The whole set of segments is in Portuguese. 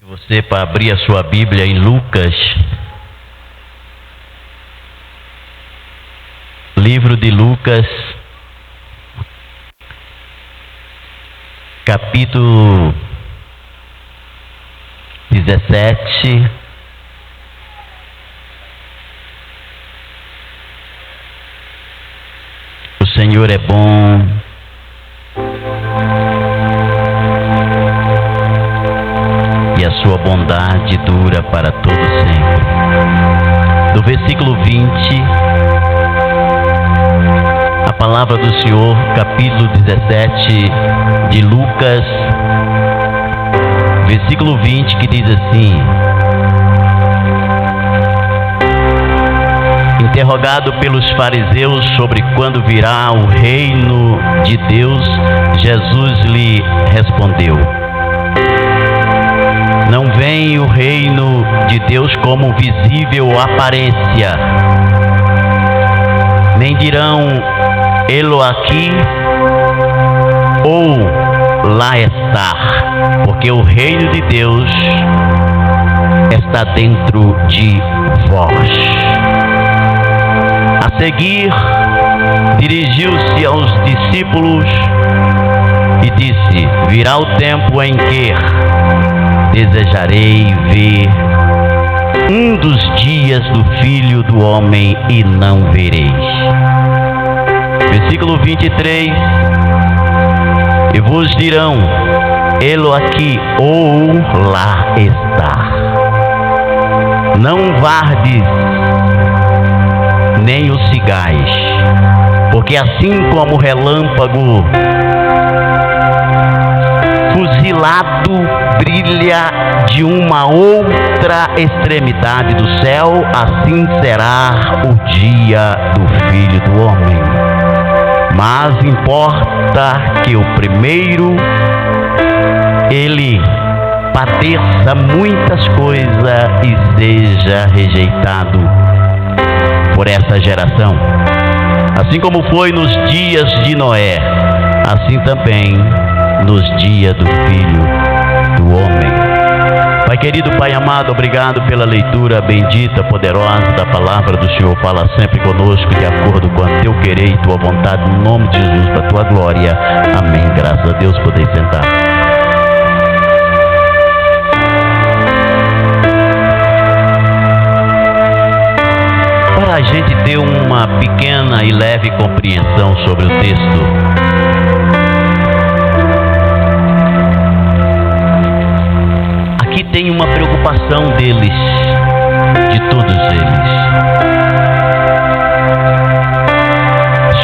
Você para abrir a sua Bíblia em Lucas, livro de Lucas, capítulo 17, o Senhor é bom, e a sua bondade dura para todo sempre. Do versículo 20, a palavra do Senhor, capítulo 17 de Lucas, versículo 20, que diz assim: interrogado pelos fariseus sobre quando virá o reino de Deus, Jesus lhe respondeu: não vem o reino de Deus como visível aparência, nem dirão ele aqui ou lá está, porque o reino de Deus está dentro de vós. A seguir, dirigiu-se aos discípulos e disse: virá o tempo em que desejarei ver um dos dias do Filho do Homem e não vereis. Versículo 23: e vos dirão, ele aqui ou lá está. Não vardes, nem o sigais, porque assim como o relâmpago fuzilado brilha de uma outra extremidade do céu, assim será o dia do Filho do Homem. Mas importa que o primeiro ele padeça muitas coisas e seja rejeitado por essa geração. Assim como foi nos dias de Noé, assim também nos dias do Filho do Homem. Pai querido, Pai amado, obrigado pela leitura bendita, poderosa da palavra do Senhor. Fala sempre conosco de acordo com a teu querer e tua vontade, no nome de Jesus, para a tua glória. Amém. Graças a Deus. Podem sentar. Para a gente ter uma pequena e leve compreensão sobre o texto, tem uma preocupação deles, de todos eles,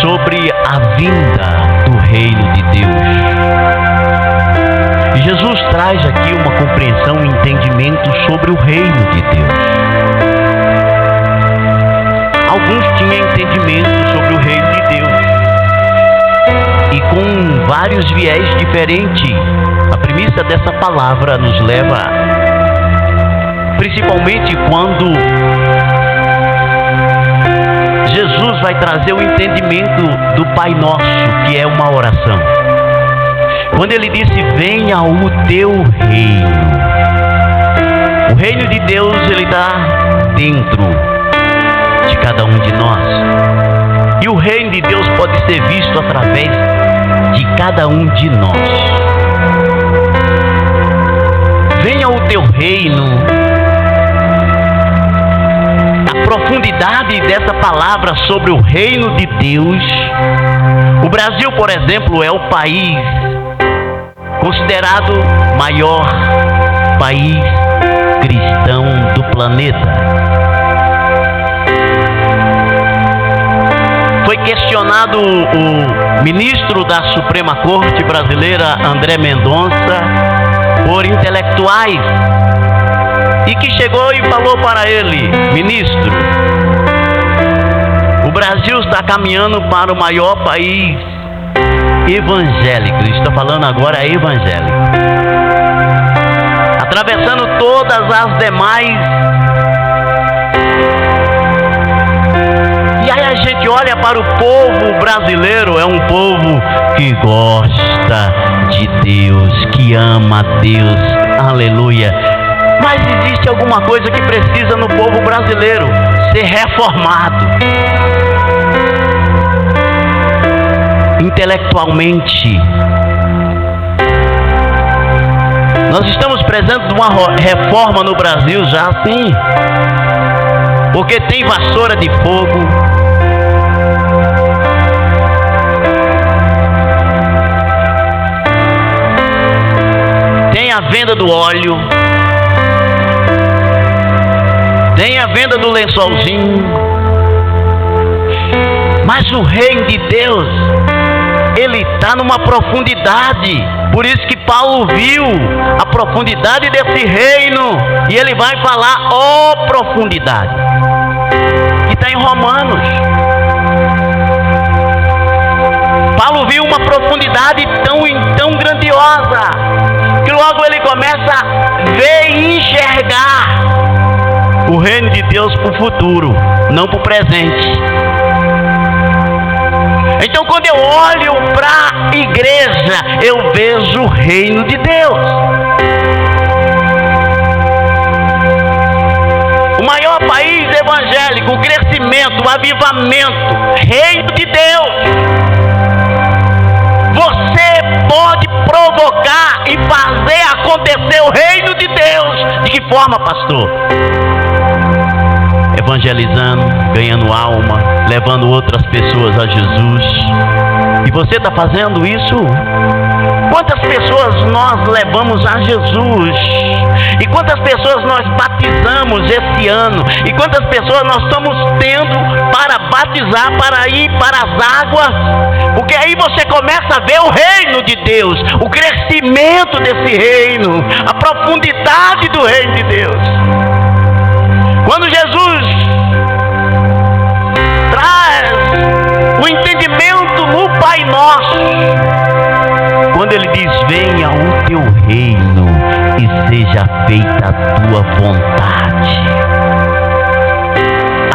sobre a vinda do reino de Deus. E Jesus traz aqui uma compreensão, um entendimento sobre o reino de Deus. Alguns tinham entendimento sobre o reino de Deus, e com vários viés diferentes. A premissa dessa palavra nos leva, principalmente quando Jesus vai trazer o entendimento do Pai Nosso, que é uma oração. Quando ele disse: venha o teu reino. O reino de Deus, ele está dentro de cada um de nós. E o reino de Deus pode ser visto através de cada um de nós. Venha o teu reino. A profundidade dessa palavra sobre o reino de Deus. O Brasil, por exemplo, é o país considerado maior país cristão do planeta. Foi questionado o ministro da Suprema Corte brasileira, André Mendonça, por intelectuais, e que chegou e falou para ele: ministro, o Brasil está caminhando para o maior país evangélico. Estou falando agora evangélico, atravessando todas as demais. E aí a gente olha para o povo brasileiro, é um povo que gosta de Deus, que ama Deus, aleluia. Mas existe alguma coisa que precisa no povo brasileiro ser reformado. Intelectualmente. Nós estamos precisando de uma reforma no Brasil já assim. Porque tem vassoura de fogo. Tem a venda do óleo. Tem a venda do lençolzinho. Mas o reino de Deus, ele está numa profundidade. Por isso que Paulo viu a profundidade desse reino. E ele vai falar, ó profundidade. Que está em Romanos. Paulo viu uma profundidade tão grandiosa. Que logo ele começa a ver e enxergar o reino de Deus para o futuro, não para o presente. Então, quando eu olho para a igreja, eu vejo o reino de Deus. O maior país evangélico, o crescimento, o avivamento, reino de Deus. Você pode provocar e fazer acontecer o reino de Deus. De que forma, pastor? Evangelizando, ganhando alma, levando outras pessoas a Jesus. E você está fazendo isso? Quantas pessoas nós levamos a Jesus? E quantas pessoas nós batizamos esse ano? E quantas pessoas nós estamos tendo para batizar, para ir para as águas? Porque aí você começa a ver o reino de Deus, o crescimento desse reino, a profundidade do reino de Deus. Quando Jesus traz o entendimento no Pai Nosso, quando ele diz, venha o teu reino e seja feita a tua vontade,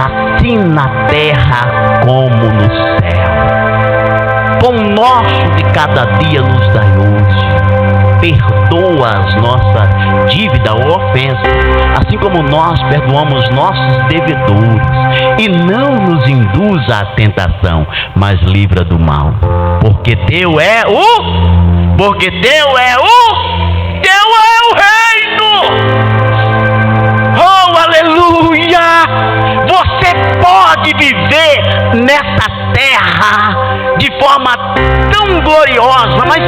assim na terra como no céu. Pão nosso de cada dia nos dai hoje. Perdoa as nossas dívidas ou ofensas, assim como nós perdoamos nossos devedores. E não nos induza à tentação, mas livra do mal. Porque teu é o reino. Oh, aleluia! Você pode viver nessa terra de forma tão gloriosa, mas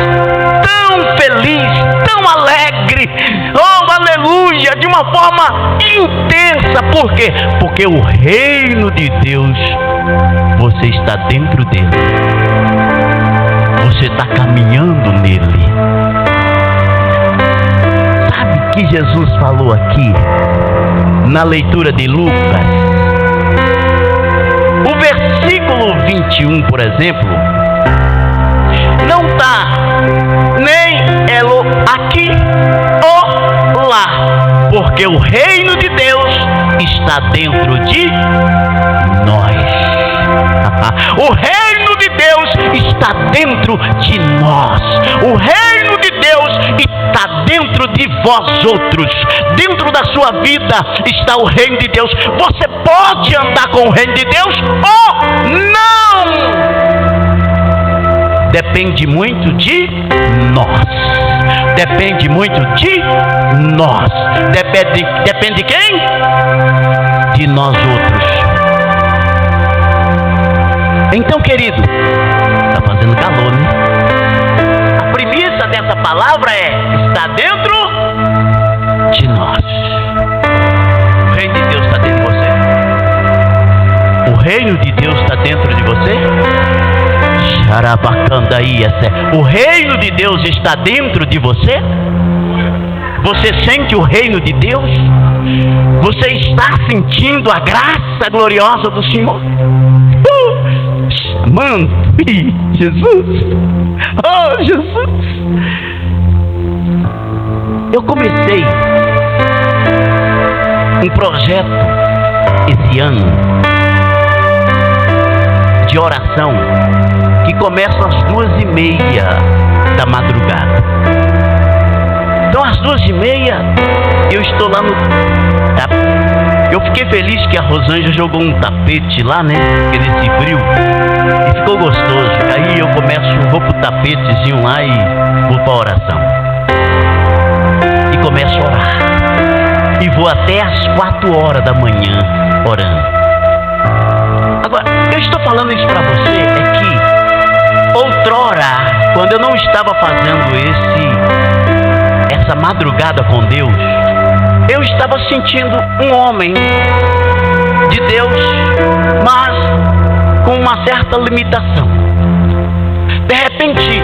tão feliz, tão alegre, oh aleluia, de uma forma intensa. Por quê? Porque o reino de Deus, você está dentro dele, você está caminhando nele. Sabe o que Jesus falou aqui na leitura de Lucas? O versículo 21, por exemplo, não está nem aqui ou lá, porque o reino de Deus está dentro de nós. O reino de Deus está dentro de nós. O reino de Deus está dentro de vós outros. Dentro da sua vida está o reino de Deus. Você pode andar com o reino de Deus ou não? Depende muito de nós. Depende muito de nós. Depende de quem? De nós outros. Então, querido, está fazendo calor, né? A premissa dessa palavra está dentro de nós. O reino de Deus está dentro de você. O reino de Deus está dentro de você. O reino de Deus está dentro de você. Você sente o reino de Deus? Você está sentindo a graça gloriosa do Senhor? Mano, Jesus, oh Jesus, eu comecei um projeto esse ano de oração que começa às 2:30 da madrugada. Então às 2h30 eu estou lá no... Eu fiquei feliz que a Rosângela jogou um tapete lá, né? Nesse frio. E ficou gostoso. Aí eu vou pro tapetezinho lá e vou pra oração. E começo a orar. E vou até às 4h da manhã orando. Agora, eu estou falando isso pra você, é que outrora, quando eu não estava fazendo essa madrugada com Deus, eu estava sentindo um homem de Deus, mas com uma certa limitação. De repente,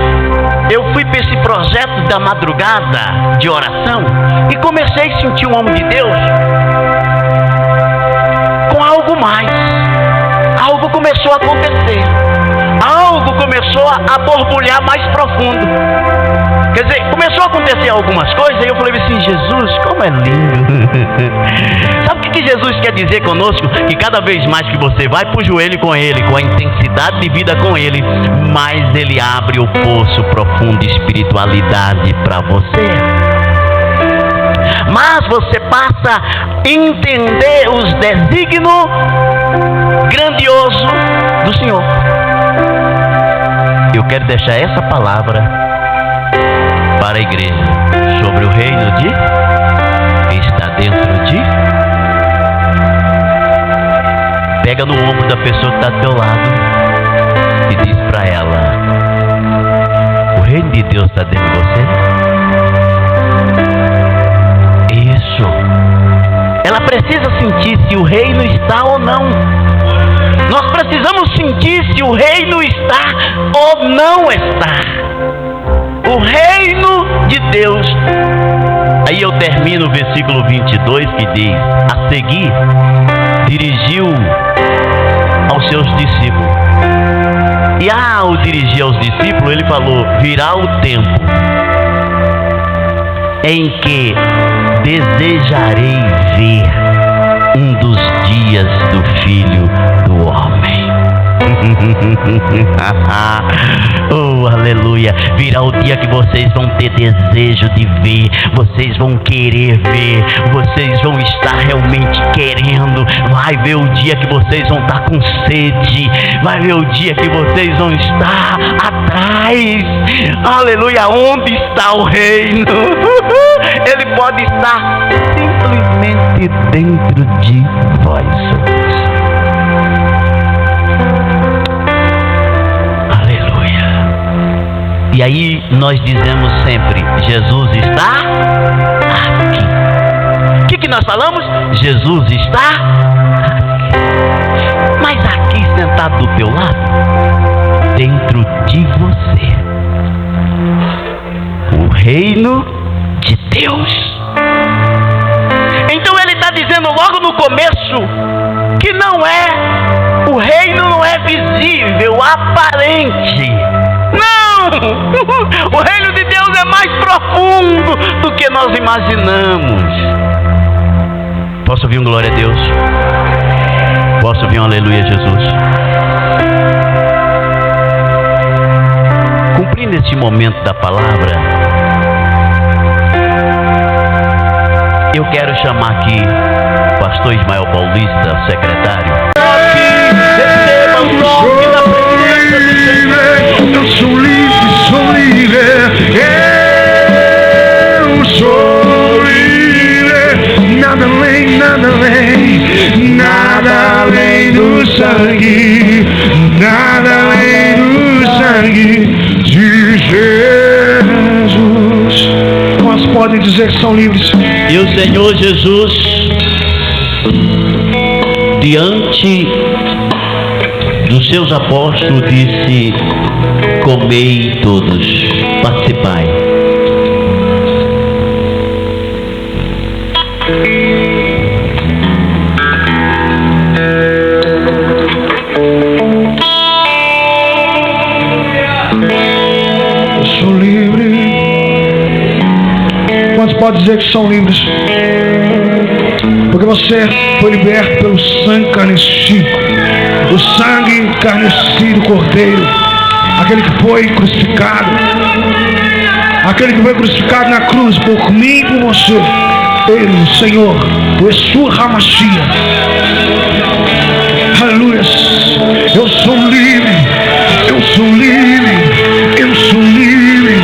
eu fui para esse projeto da madrugada de oração e comecei a sentir um homem de Deus com algo mais. Algo começou a acontecer. Algo começou a borbulhar mais profundo. Quer dizer, começou a acontecer algumas coisas e eu falei assim, Jesus, como é lindo. Sabe o que Jesus quer dizer conosco? Que cada vez mais que você vai pro joelho com Ele, com a intensidade de vida com Ele, mais Ele abre o poço profundo de espiritualidade para você. Mas você passa a entender os desígnios grandiosos do Senhor. Eu quero deixar essa palavra para a igreja sobre o reino de está dentro de. Pega no ombro da pessoa que está do teu lado e diz para ela: o reino de Deus está dentro de você. Isso. Ela precisa sentir se o reino está ou não. Nós precisamos sentir se o reino está ou não está. O reino de Deus. Aí eu termino o versículo 22 que diz: a seguir, dirigiu aos seus discípulos. E ao dirigir aos discípulos, ele falou: virá o tempo em que desejarei ver um dos dias do Filho do Homem. Oh, aleluia. Virá o dia que vocês vão ter desejo de ver, vocês vão querer ver, vocês vão estar realmente querendo. Vai ver o dia que vocês vão estar com sede, vai ver o dia que vocês vão estar atrás. Aleluia. Onde está o reino? Ele pode estar simplesmente dentro de vós. E aí nós dizemos sempre: Jesus está aqui. O que nós falamos? Jesus está aqui. Mas aqui sentado do teu lado, dentro de você, o reino de Deus. Então ele está dizendo logo no começo que não é, o reino não é visível, aparente. O reino de Deus é mais profundo do que nós imaginamos. Posso ouvir um glória a Deus? Posso ouvir um aleluia a Jesus? Cumprindo este momento da palavra, eu quero chamar aqui o pastor Ismael Paulista, secretário. Receba o toque da presença do Senhor. Eu sou livre, sou livre. Eu sou livre. Nada além, nada além, nada além do sangue, nada além do sangue de Jesus. Nós podem dizer que são livres. E o Senhor Jesus, diante dos seus apóstolos, disse: comei todos, participai. Eu sou livre. Quantos podem dizer que são livres? Porque você foi liberto pelo sangue carnescido, o sangue carnescido do Cordeiro, aquele que foi crucificado. aquele que foi crucificado na cruz por mim e por você. Ele, o Senhor, o Yeshua HaMashiach. Aleluia. Eu sou livre, eu sou livre, eu sou livre,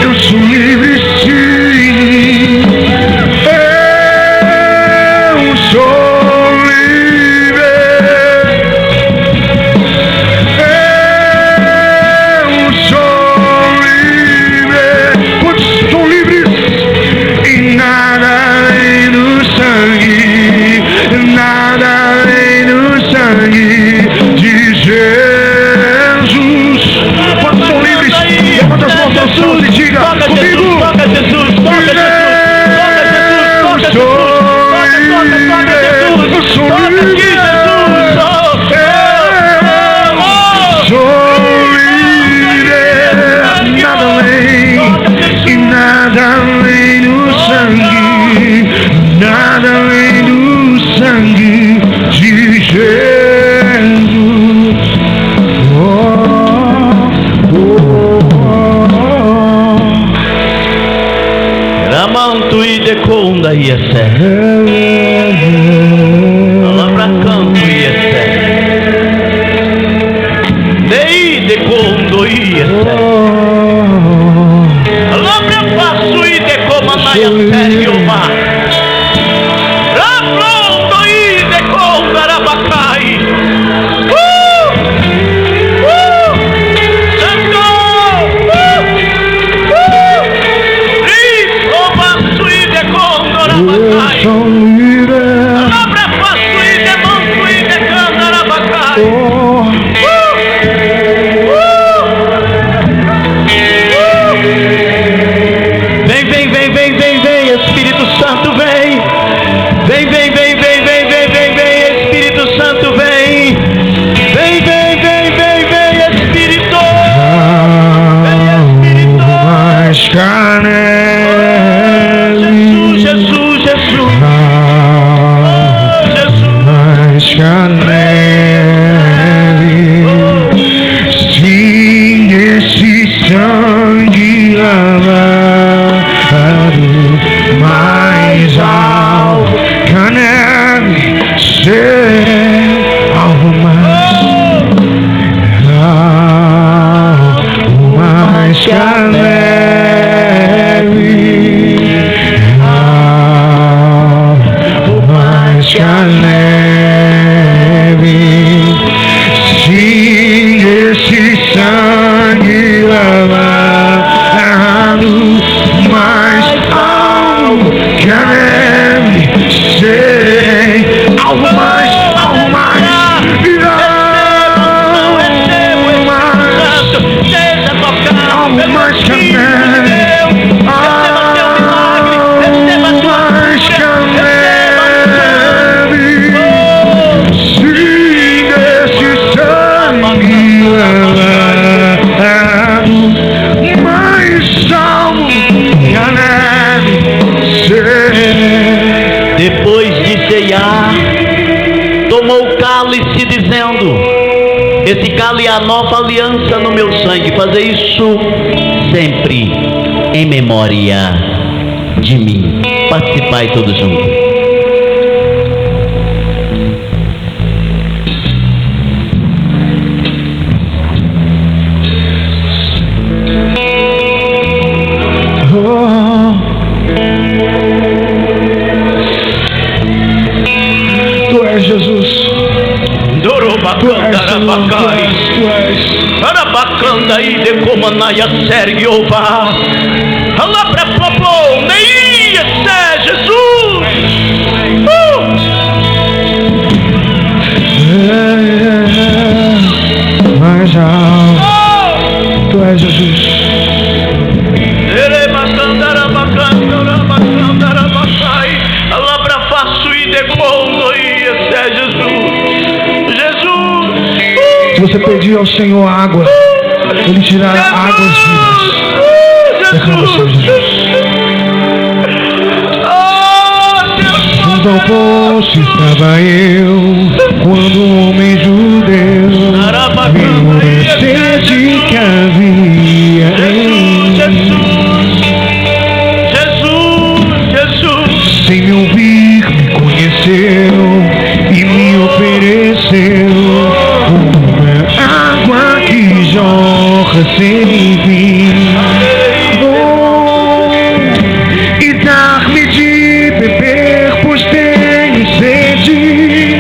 eu sou livre sim. Eu sou livre, eu sou livre. Quantos estão livres? E nada além do sangue, nada além do sangue de Jesus. Quantos são livres? Levanta as mãos aos céus e diga comigo. Toca Jesus, toca Jesus, toca Jesus, toca Jesus, toca Jesus, Eu sou toca livre. aqui Jesus. Sou livre, nada além, e nada além do sangue, nada além do sangue de Jesus. Ramantu e decunda e esse. Palavra canto e esse. Dei decondo e esse. Palavra passo e decomanda e esse. Ramantu e deconda rabacai. Eu sou livre. Palavra passo e demanto e decanda rabacai. Vem, Espírito Santo, vem, Espírito Santo, vem, Espírito, Mais carne. Jesus, Mais carne. Sim, esse sangue lavado mais alto, carne, ser algo mais, algo mais carne. Sim, esse sangue lavado mais alto que a neve, sei algo mais, algo mais, algo mais que a neve. Depois de ceiar, tomou o cálice dizendo: esse cálice é a nova aliança no meu sangue, fazer isso sempre em memória de mim. Participai todos juntos. Tu és Jesus. Arabacanda e de comanaia Sergiova. Alabra popo, neia, Jesus. Mais alto. Tu és Jesus. Alabra faço e de como e é Jesus. Jesus. Se você pedir ao Senhor água, Ele tirará águas vivas. Derrama, Senhor Jesus. Junto ao poço estava eu, quando um homem judeu viu a sede que havia em mim. vir. E dar-me de beber, pois tenho sede.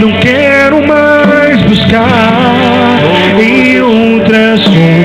Não quero mais buscar em outras fontes.